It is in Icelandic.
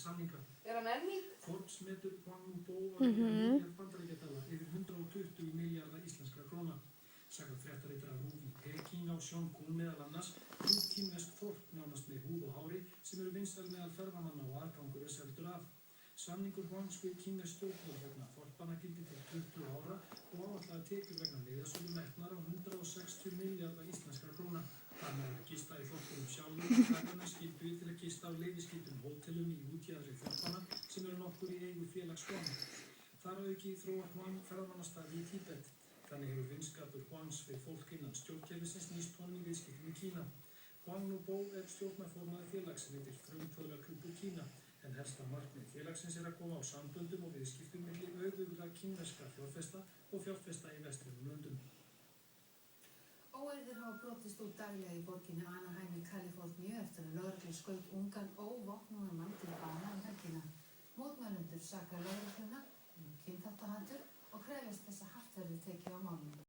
samninga. hann enn í? Forbes metur Hwang Bo á milljarð bandaríkjadala yfir 120 milljarða íslenskra króna. Samkvæmt fréttaritara RÚV í Peking á Sjónkún meðal annars kínversk þorp nánast með húð og hári sem eru vinsæl meðal ferðamanna og aðgangur seldur af. Samningur Hwangs við kínversk stjórnvöld vegna þorpanna gildir til 20 ára og áætlaðar tekjur vegna miðasölu metnar á 160 milljarða íslenskra króna. Þar með gista í þorpunum sjálfum og ferðamenn skyldu til að gista á leyfisskyldum hótelum í útjaðri þorpanna sem eru nokkur í eigu félags Hwang. Þar að auki þróar Hwang ferðamannastaði í Tíbet. Þannig hefur vinskapur Hwangs við fólk innan stjórnkerfisins nýst honum í viðskiptum í Kína. Hwang Bo stjórnarformaður félags sem heitir Frumkvöðlaklúbbur Kína, en helsta markmið félagsins að koma á samböndum og viðskiptum milli auðugra kínverskra fjárfesta og fjárfesta í vestrænum löndum. Óeirðir hafa brotist út daglega í borginni Anaheim í Kaliforníu eftir að lögregla skaut ungan óvopnaðan mann til bana helgina. Mótmælendur saka lögregluna kynþáttahatur og krefjast þess að hart verði tekið á málinu.